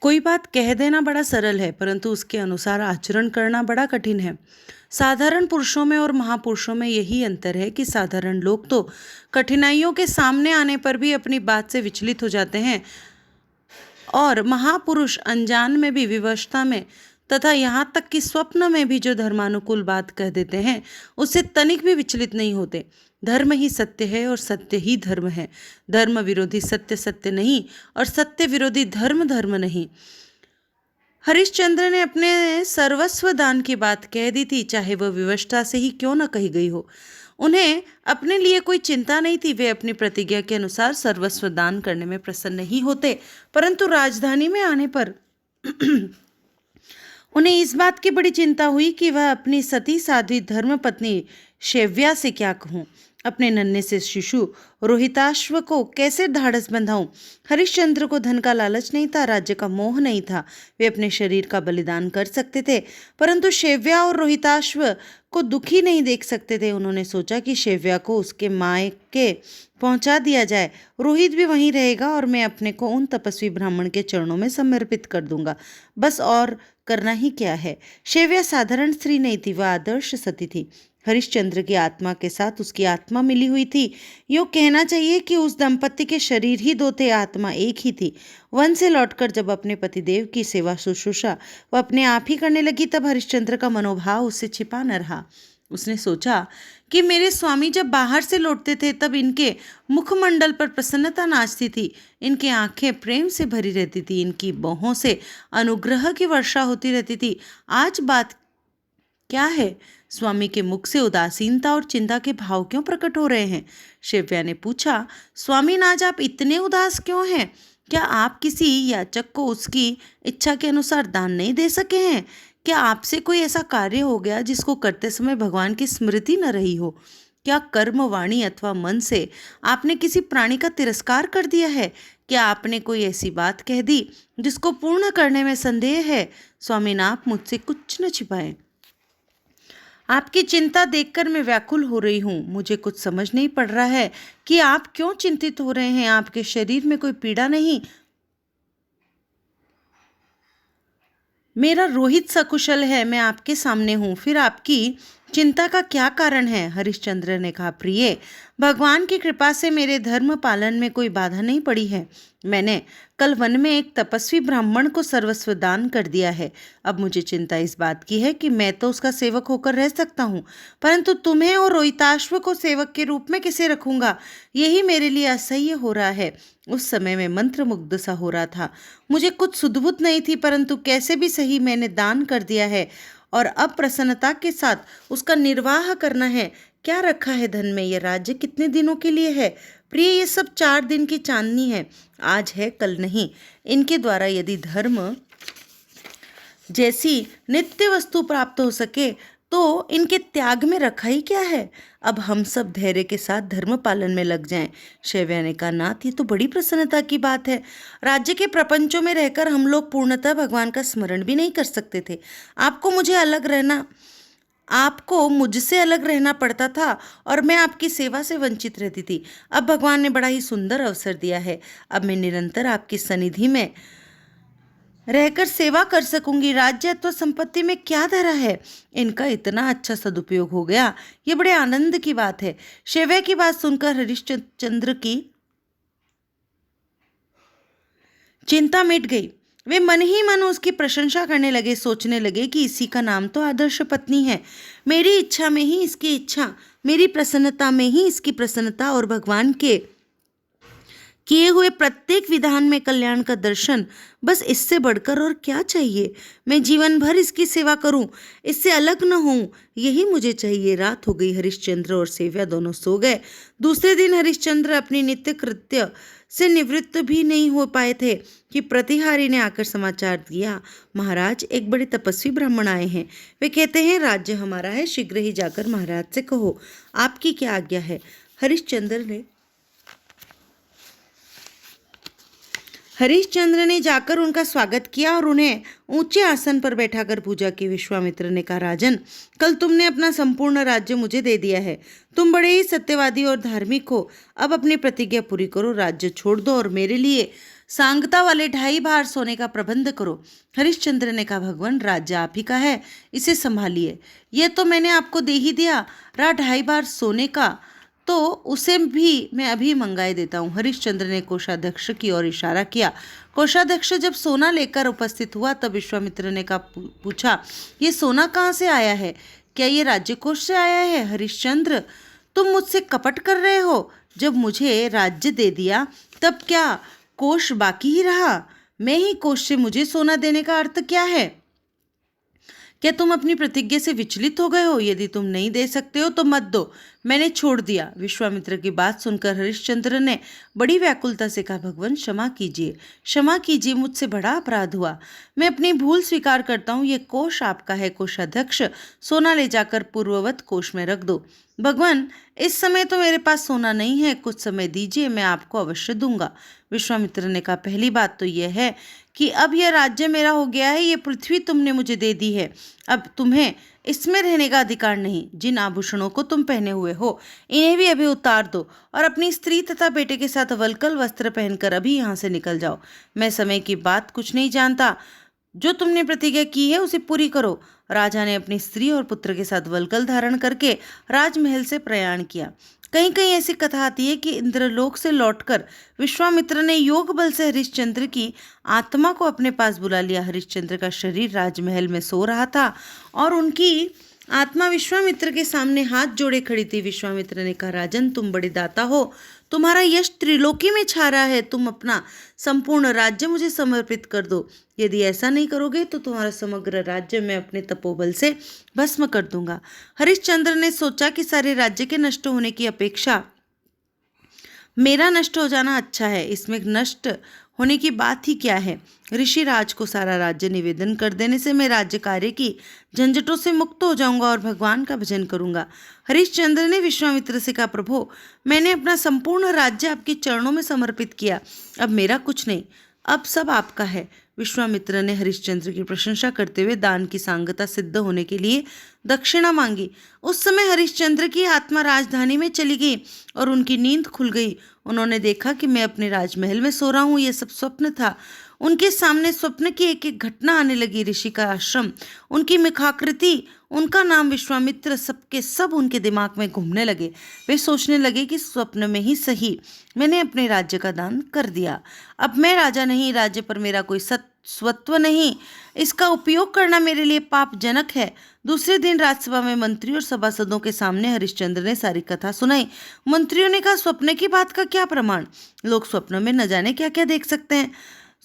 कोई बात कह देना बड़ा सरल है, परंतु उसके अनुसार आचरण करना बड़ा कठिन है। साधारण पुरुषों में और महापुरुषों में यही अंतर है कि साधारण लोग तो कठिनाइयों के सामने आने पर भी अपनी बात से विचलित हो जाते हैं, और महापुरुष अनजान में भी, विवशता में, तथा यहाँ तक कि स्वप्न में भी जो धर्मानुकूल बात कह देते हैं, उससे तनिक भी विचलित नहीं होते। धर्म ही सत्य है और सत्य ही धर्म है। धर्म विरोधी सत्य सत्य नहीं, और सत्य विरोधी धर्म धर्म नहीं। हरिश्चंद्र ने अपने सर्वस्व दान की बात कह दी थी, चाहे वह विवशता से ही क्यों न कही गई हो। उन्हें अपने लिए कोई चिंता नहीं थी। वे अपनी प्रतिज्ञा के अनुसार सर्वस्व दान करने में प्रसन्न नहीं होते, परंतु राजधानी में आने पर उन्हें इस बात की बड़ी चिंता हुई कि वह अपनी सती साध्वी धर्मपत्नी शैव्या से क्या कहूँ, अपने नन्हे से शिशु रोहिताश्व को कैसे ढाढ़स बंधाऊं। हरिश्चंद्र को धन का लालच नहीं था, राज्य का मोह नहीं था। वे अपने शरीर का बलिदान कर सकते थे, परंतु शैव्या और रोहिताश्व को दुखी नहीं देख सकते थे। उन्होंने सोचा कि शैव्या को उसके मायके पहुंचा दिया जाए, रोहित भी वहीं रहेगा और मैं अपने को उन तपस्वी ब्राह्मण के चरणों में समर्पित कर दूंगा। बस और करना ही क्या है। शैव्या साधारण स्त्री नहीं थी, वह आदर्श सती थी। हरिश्चंद्र की आत्मा के साथ उसकी आत्मा मिली हुई थी। यूँ कहना चाहिए कि उस दंपत्ति के शरीर ही दो थे, आत्मा एक ही थी। वन से लौटकर जब अपने पतिदेव की सेवा शुश्रूषा वह अपने आप ही करने लगी, तब हरिश्चंद्र का मनोभाव उससे छिपा न रहा। उसने सोचा कि मेरे स्वामी जब बाहर से लौटते थे तब इनके मुखमंडल पर प्रसन्नता नाचती थी, इनकी आंखें प्रेम से भरी रहती थी, इनकी बाहों से अनुग्रह की वर्षा होती रहती थी। आज बात क्या है? स्वामी के मुख से उदासीनता और चिंता के भाव क्यों प्रकट हो रहे हैं? शिव्या ने पूछा, स्वामी आज आप इतने उदास क्यों हैं? क्या आप किसी याचक को उसकी इच्छा के अनुसार दान नहीं दे सके हैं? क्या आपसे कोई ऐसा कार्य हो गया जिसको करते समय भगवान की स्मृति न रही हो? क्या कर्म, वाणी अथवा मन से आपने किसी प्राणी का तिरस्कार कर दिया है? क्या आपने कोई ऐसी बात कह दी जिसको पूर्ण करने में संदेह है? स्वामी, आप मुझसे कुछ न छिपाएं। आपकी चिंता देखकर मैं व्याकुल हो रही हूँ। मुझे कुछ समझ नहीं पड़ रहा है कि आप क्यों चिंतित हो रहे हैं। आपके शरीर में कोई पीड़ा नहीं। मेरा रोहित सकुशल है, मैं आपके सामने हूँ, फिर आपकी चिंता का क्या कारण है? हरिश्चंद्र ने कहा, प्रिय, भगवान की कृपा से मेरे धर्म पालन में कोई बाधा नहीं पड़ी है। मैंने कल वन में एक तपस्वी ब्राह्मण को सर्वस्व दान कर दिया है। अब मुझे चिंता इस बात की है कि मैं तो उसका सेवक होकर रह सकता हूँ, परंतु तुम्हें और रोहिताश्व को सेवक के रूप में किसे रखूंगा, यही मेरे लिए असह्य हो रहा है। उस समय मैं मंत्रमुग्ध सा हो रहा था। मुझे कुछ सुधबुद्ध नहीं थी, परंतु कैसे भी सही मैंने दान कर दिया है और अब प्रसन्नता के साथ उसका निर्वाह करना है। क्या रखा है धन में? यह राज्य कितने दिनों के लिए है? प्रिय, ये सब 4 दिन की चांदनी है, आज है कल नहीं। इनके द्वारा यदि धर्म जैसी नित्य वस्तु प्राप्त हो सके तो इनके त्याग में रखा ही क्या है। अब हम सब धैर्य के साथ धर्म पालन में लग जाएं। शैव्या ने कहा, नाथ, ये तो बड़ी प्रसन्नता की बात है। राज्य के प्रपंचों में रहकर हम लोग पूर्णतः भगवान का स्मरण भी नहीं कर सकते थे। आपको मुझसे अलग रहना पड़ता था और मैं आपकी सेवा से वंचित रहती थी। अब भगवान ने बड़ा ही सुंदर अवसर दिया है। अब मैं निरंतर आपकी सनिधि में रहकर सेवा कर सकूंगी। राज्य अथवा संपत्ति में क्या धरा है? इनका इतना अच्छा सदुपयोग हो गया, ये बड़े आनंद की बात है। शैव्या की बात सुनकर हरिश्चंद्र की चिंता मिट गई। वे मन ही मन उसकी प्रशंसा करने लगे, सोचने लगे कि इसी का नाम तो आदर्श पत्नी है। मेरी इच्छा में ही इसकी इच्छा, मेरी प्रसन्नता में ही इसकी प्रसन्नता, और भगवान के किए हुए प्रत्येक विधान में कल्याण का दर्शन। बस इससे बढ़कर और क्या चाहिए? मैं जीवन भर इसकी सेवा करूं, इससे अलग न हूं, यही मुझे चाहिए। रात हो गई। हरिश्चंद्र और शैव्या दोनों सो गए। दूसरे दिन हरिश्चंद्र अपनी नित्य कृत्य से निवृत्त भी नहीं हो पाए थे कि प्रतिहारी ने आकर समाचार दिया, महाराज, एक बड़े तपस्वी ब्राह्मण आए हैं। वे कहते हैं राज्य हमारा है, शीघ्र ही जाकर महाराज से कहो, आपकी क्या आज्ञा है? हरिश्चंद्र ने जाकर उनका स्वागत किया और उन्हें ऊंचे आसन पर बैठाकर पूजा की। विश्वामित्र ने कहा, राजन, कल तुमने अपना संपूर्ण राज्य मुझे दे दिया है। तुम बड़े ही सत्यवादी और धार्मिक हो। अब अपनी प्रतिज्ञा पूरी करो, राज्य छोड़ दो और मेरे लिए सांगता वाले 2.5 भार सोने का प्रबंध करो। हरिश्चंद्र ने कहा, भगवान, राज्य आप ही का है, इसे संभालिए। ये तो मैंने आपको दे ही दिया, रहा 2.5 भार सोने का, तो उसे भी मैं अभी मंगाए देता हूँ। हरिश्चंद्र ने कोषाध्यक्ष की ओर इशारा किया। कोषाध्यक्ष जब सोना लेकर उपस्थित हुआ तब विश्वामित्र ने कहा, पूछा, ये सोना कहाँ से आया है? क्या ये राज्य कोष से आया है? हरिश्चंद्र, तुम मुझसे कपट कर रहे हो। जब मुझे राज्य दे दिया तब क्या कोष बाकी ही रहा? मैं ही कोष से मुझे सोना देने का अर्थ क्या है? क्या तुम अपनी प्रतिज्ञा से विचलित हो गए हो? यदि तुम नहीं दे सकते हो तो मत दो, मैंने छोड़ दिया। विश्वामित्र की बात सुनकर हरिश्चंद्र ने बड़ी व्याकुलता से कहा, भगवान, क्षमा कीजिए, क्षमा कीजिए, मुझसे बड़ा अपराध हुआ। मैं अपनी भूल स्वीकार करता हूँ। ये कोष आपका है। कोषाध्यक्ष, सोना ले जाकर पूर्ववत कोष में रख दो। भगवान, इस समय तो मेरे पास सोना नहीं है, कुछ समय दीजिए, मैं आपको अवश्य दूंगा। विश्वामित्र ने कहा, पहली बात तो यह है कि अब यह राज्य मेरा हो गया है, ये पृथ्वी तुमने मुझे दे दी है, अब तुम्हें इसमें रहने का अधिकार नहीं। जिन आभूषणों को तुम पहने हुए हो इन्हें भी अभी उतार दो और अपनी स्त्री तथा बेटे के साथ वल्कल वस्त्र पहनकर अभी यहाँ से निकल जाओ। मैं समय की बात कुछ नहीं जानता, जो तुमने प्रतिज्ञा की है उसे पूरी करो। राजा ने अपनी स्त्री और पुत्र के साथ वल्कल धारण करके राजमहल से प्रयाण किया। कहीं कहीं ऐसी कथा आती है कि इंद्रलोक से लौटकर विश्वामित्र ने योग बल से हरिश्चंद्र की आत्मा को अपने पास बुला लिया। हरिश्चंद्र का शरीर राजमहल में सो रहा था और उनकी आत्मा विश्वामित्र के सामने हाथ जोड़े खड़ी थी। विश्वामित्र ने कहा, राजन, तुम बड़े दाता हो, तुम्हारा यश त्रिलोकी में छा रहा है, तुम अपना संपूर्ण राज्य मुझे समर्पित कर दो। यदि ऐसा नहीं करोगे तो तुम्हारा समग्र राज्य मैं अपने तपोबल से भस्म कर दूंगा। हरिश्चंद्र ने सोचा कि सारे राज्य के नष्ट होने की अपेक्षा मेरा नष्ट हो जाना अच्छा है, इसमें नष्ट होने की बात ही क्या है। ऋषिराज को सारा राज्य निवेदन कर देने से मैं राज्य कार्य की झंझटों से मुक्त हो जाऊंगा और भगवान का भजन करूंगा। हरिश्चंद्र ने विश्वामित्र से कहा, प्रभु, मैंने अपना संपूर्ण राज्य आपके चरणों में समर्पित किया, अब मेरा कुछ नहीं, अब सब आपका है। विश्वामित्र ने हरिश्चंद्र की प्रशंसा करते हुए दान की सांगता सिद्ध होने के लिए दक्षिणा मांगी। उस समय हरिश्चंद्र की आत्मा राजधानी में चली गई और उनकी नींद खुल गई। उन्होंने देखा कि मैं अपने राजमहल में सो रहा हूँ, यह सब स्वप्न था। उनके सामने स्वप्न की एक एक घटना आने लगी। ऋषि का आश्रम, उनकी मुखाकृति, उनका नाम विश्वामित्र, सबके सब उनके दिमाग में घूमने लगे। वे सोचने लगे कि स्वप्न में ही सही मैंने अपने राज्य का दान कर दिया। अब मैं राजा नहीं, राज्य पर मेरा कोई स्वत्व नहीं, इसका उपयोग करना मेरे लिए पापजनक है। दूसरे दिन राजसभा में मंत्री और सभासदों के सामने हरिश्चंद्र ने सारी कथा सुनाई। मंत्रियों ने कहा, स्वप्न की बात का क्या प्रमाण? लोग स्वप्न में न जाने क्या क्या देख सकते हैं,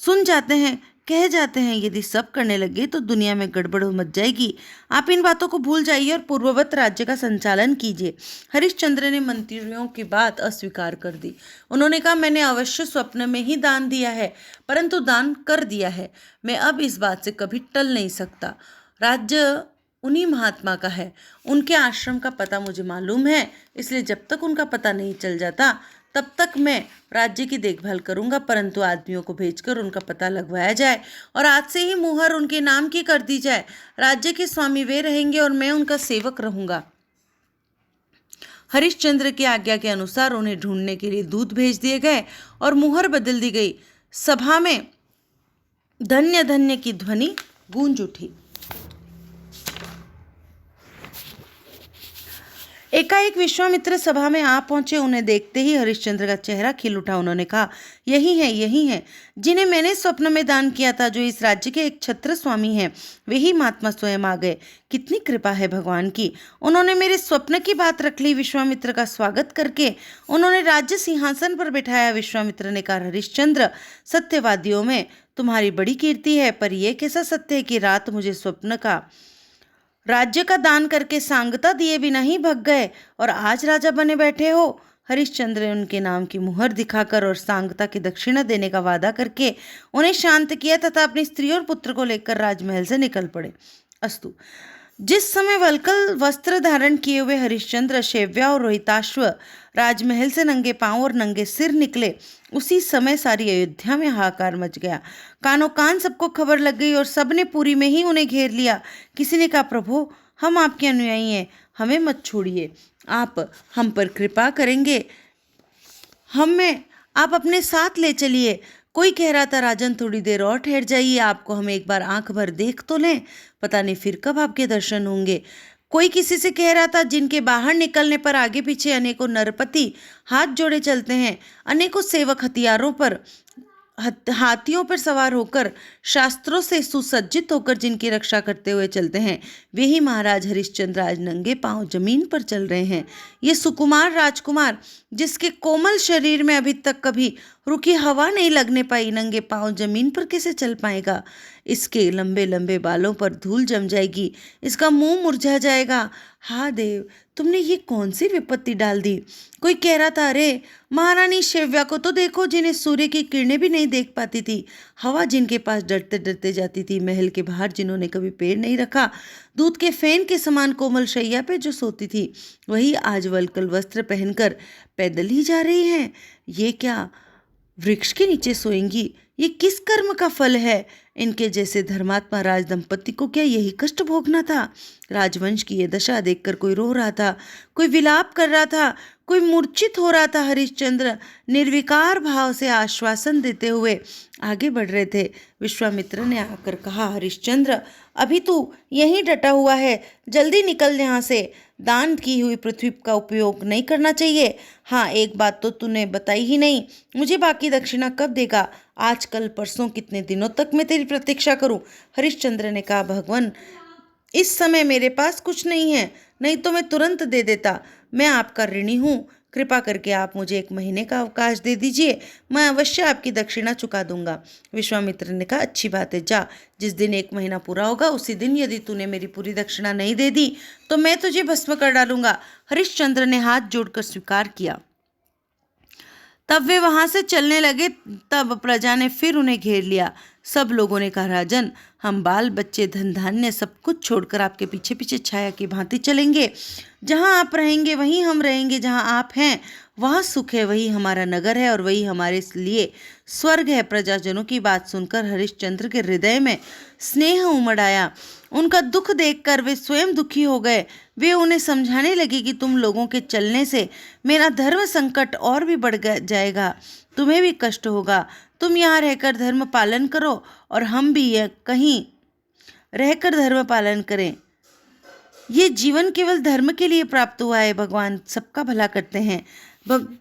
सुन जाते हैं, कह जाते हैं। यदि सब करने लगे तो दुनिया में गड़बड़ मच जाएगी। आप इन बातों को भूल जाइए और पूर्ववत राज्य का संचालन कीजिए। हरिश्चंद्र ने मंत्रियों की बात अस्वीकार कर दी। उन्होंने कहा, मैंने अवश्य स्वप्न में ही दान दिया है, परंतु दान कर दिया है, मैं अब इस बात से कभी टल नहीं सकता। राज्य उन्हीं महात्मा का है, उनके आश्रम का पता मुझे मालूम है, इसलिए जब तक उनका पता नहीं चल जाता तब तक मैं राज्य की देखभाल करूंगा, परंतु आदमियों को भेजकर उनका पता लगवाया जाए और आज से ही मुहर उनके नाम की कर दी जाए। राज्य के स्वामी वे रहेंगे और मैं उनका सेवक रहूंगा। हरिश्चंद्र की आज्ञा के अनुसार उन्हें ढूंढने के लिए दूत भेज दिए गए और मुहर बदल दी गई। सभा में धन्य धन्य की ध्वनि गूंज उठी। एकाएक विश्वामित्र सभा में आ पहुंचे। उन्हें देखते ही हरिश्चंद्र का चेहरा खिल उठा। उन्होंने कहा, यही हैं जिन्हें मैंने स्वप्न में दान किया था, जो इस राज्य के एक छत्र स्वामी हैं, वे ही महात्मा स्वयं आ गए। कितनी कृपा है भगवान की। उन्होंने मेरे स्वप्न की बात रख ली। विश्वामित्र का स्वागत करके उन्होंने राज्य सिंहासन पर बिठाया। विश्वामित्र ने कहा, हरिश्चंद्र, सत्यवादियों में तुम्हारी बड़ी कीर्ति है, पर यह कैसा सत्य है कि रात मुझे स्वप्न का राज्य का दान करके सांगता दिए बिना ही भग गए और आज राजा बने बैठे हो। हरिश्चंद्र ने उनके नाम की मुहर दिखाकर और सांगता की दक्षिणा देने का वादा करके उन्हें शांत किया तथा अपनी स्त्री और पुत्र को लेकर राजमहल से निकल पड़े। अस्तु। जिस समय वल्कल वस्त्र धारण किए हुए हरिश्चंद्र, शैव्या और रोहिताश्व राजमहल से नंगे पांव और नंगे सिर निकले, उसी समय सारी अयोध्या में हाहाकार मच गया। कानों कान सबको खबर लग गई और सबने पुरी में ही उन्हें घेर लिया। किसी ने कहा, प्रभु, हम आपके अनुयायी हैं, हमें मत छोड़िए, आप हम पर कृपा करेंगे, हमें आप अपने साथ ले चलिए। कोई कह रहा था राजन थोड़ी देर और ठहर जाइए, आपको हम एक बार आंख भर देख तो लें, पता नहीं फिर कब आपके दर्शन होंगे। कोई किसी से कह रहा था जिनके बाहर निकलने पर आगे पीछे अनेकों नरपति हाथ जोड़े चलते हैं, अनेकों सेवक हथियारों पर हाथियों पर सवार होकर शास्त्रों से सुसज्जित होकर जिनकी रक्षा करते हुए चलते हैं, वे ही महाराज हरिश्चंद्र आज नंगे पांव जमीन पर चल रहे हैं। ये सुकुमार राजकुमार जिसके कोमल शरीर में अभी तक कभी रुकी हवा नहीं लगने पाई, नंगे पांव जमीन पर कैसे चल पाएगा? इसके लंबे लंबे बालों पर धूल जम जाएगी, इसका मुंह मुरझा जाएगा। हा देव, तुमने ये कौन सी विपत्ति डाल दी? कोई कह रहा था, अरे महारानी शैव्या को तो देखो, जिन्हें सूर्य की किरणें भी नहीं देख पाती थी, हवा जिनके पास डरते डरते जाती थी, महल के बाहर जिन्होंने कभी पैर नहीं रखा, दूध के फेन के समान कोमल शैया पे जो सोती थी, वही आज वल्कल वस्त्र पहनकर पैदल ही जा रही हैं। ये क्या वृक्ष के नीचे सोएंगी? ये किस कर्म का फल है? इनके जैसे धर्मात्मा राज दंपति को क्या यही कष्ट भोगना था? राजवंश की ये दशा देखकर कोई रो रहा था, कोई विलाप कर रहा था, कोई मूर्छित हो रहा था। हरिश्चंद्र निर्विकार भाव से आश्वासन देते हुए आगे बढ़ रहे थे। विश्वामित्र ने आकर कहा, हरिश्चंद्र अभी तू यहीं डटा हुआ है, जल्दी निकल यहाँ से। दान की हुई पृथ्वी का उपयोग नहीं करना चाहिए। हाँ, एक बात तो तूने बताई ही नहीं, मुझे बाकी दक्षिणा कब देगा? आज कल परसों कितने दिनों तक मैं तेरी प्रतीक्षा करूं? हरिश्चंद्र ने कहा, भगवान इस समय मेरे पास कुछ नहीं है, नहीं तो मैं तुरंत दे देता। मैं आपका ऋणी हूँ, कृपा करके आप मुझे 1 महीने का अवकाश दे दीजिए, मैं अवश्य आपकी दक्षिणा चुका दूंगा। विश्वामित्र ने कहा, अच्छी बात है, जा, जिस दिन 1 महीना पूरा होगा उसी दिन यदि तूने मेरी पूरी दक्षिणा नहीं दे दी तो मैं तुझे भस्म कर डालूंगा। हरिश्चंद्र ने हाथ जोड़कर स्वीकार किया। तब वे वहां से चलने लगे। तब प्रजा ने फिर उन्हें घेर लिया। सब लोगों ने कहा, राजन हम बाल बच्चे धन धान्य सब कुछ छोड़कर आपके पीछे पीछे छाया की भांति चलेंगे। जहां आप रहेंगे वहीं हम रहेंगे, जहां आप हैं वहां सुख है, वही हमारा नगर है और वही हमारे लिए स्वर्ग है। प्रजाजनों की बात सुनकर हरिश्चंद्र के हृदय में स्नेह उमड़ आया। उनका दुख देखकर वे स्वयं दुखी हो गए। वे उन्हें समझाने लगे कि तुम लोगों के चलने से मेरा धर्म संकट और भी बढ़ जाएगा, तुम्हें भी कष्ट होगा। तुम यहाँ रहकर धर्म पालन करो और हम भी यह कहीं रहकर धर्म पालन करें। ये जीवन केवल धर्म के लिए प्राप्त हुआ है। भगवान सबका भला करते हैं।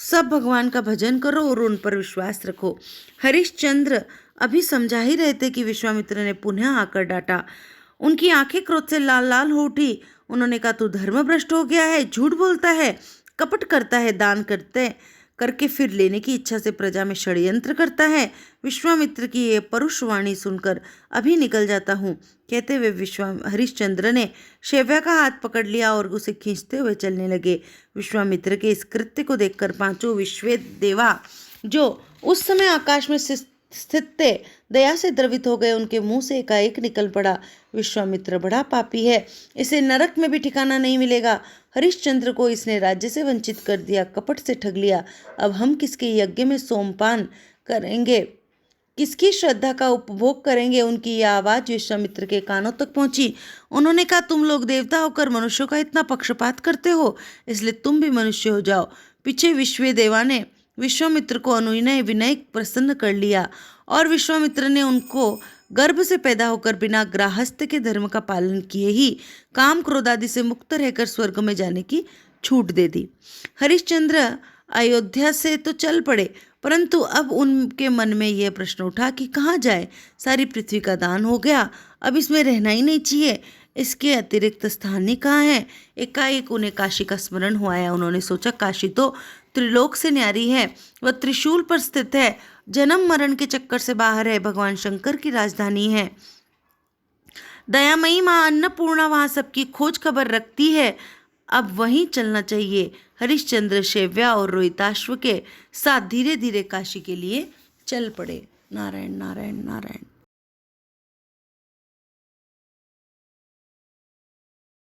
सब भगवान का भजन करो और उन पर विश्वास रखो। हरिश्चंद्र अभी समझा ही रहे थे कि विश्वामित्र ने पुनः आकर डांटा। उनकी आंखें क्रोध से लाल लाल हो उठी। उन्होंने कहा, तू धर्मभ्रष्ट हो गया है, झूठ बोलता है, कपट करता है, दान करके फिर लेने की इच्छा से प्रजा में षड्यंत्र करता है। विश्वामित्र की ये परुष वाणी सुनकर अभी निकल जाता हूँ, कहते हुए हरिश्चंद्र ने शैव्या का हाथ पकड़ लिया और उसे खींचते हुए चलने लगे। विश्वामित्र के इस कृत्य को देखकर 5 विश्व देवा जो उस समय आकाश में स्थित थे दया से द्रवित हो गए। उनके मुंह से एकाएक निकल पड़ा, विश्वामित्र बड़ा पापी है, इसे नरक में भी ठिकाना नहीं मिलेगा। हरिश्चंद्र को इसने राज्य से वंचित कर दिया, कपट से ठग लिया। अब हम किसके यज्ञ में सोमपान करेंगे, किसकी श्रद्धा का उपभोग करेंगे? उनकी यह आवाज विश्वामित्र के कानों तक पहुंची। उन्होंने कहा, तुम लोग देवता होकर मनुष्यों का इतना पक्षपात करते हो, इसलिए तुम भी मनुष्य हो जाओ। पीछे विश्वदेवा ने विश्वामित्र को अनुनय विनय प्रसन्न कर लिया और विश्वामित्र ने उनको गर्भ से पैदा होकर बिना गृहस्थ के धर्म का पालन किए ही काम क्रोध आदि से मुक्त रहकर स्वर्ग में जाने की छूट दे दी। हरिश्चंद्र अयोध्या से तो चल पड़े, परंतु अब उनके मन में यह प्रश्न उठा कि कहाँ जाए। सारी पृथ्वी का दान हो गया, अब इसमें रहना ही नहीं चाहिए, इसके अतिरिक्त स्थान ही कहाँ है? एकाएक उन्हें काशी का स्मरण हुआ आया। उन्होंने सोचा, काशी तो त्रिलोक से न्यारी है, वह त्रिशूल पर स्थित है, जन्म मरण के चक्कर से बाहर है, भगवान शंकर की राजधानी है। दयामयी माँ अन्नपूर्णा वहाँ सबकी खोज खबर रखती है, अब वहीं चलना चाहिए। हरिश्चंद्र शैव्या और रोहिताश्व के साथ धीरे धीरे काशी के लिए चल पड़े। नारायण नारायण नारायण।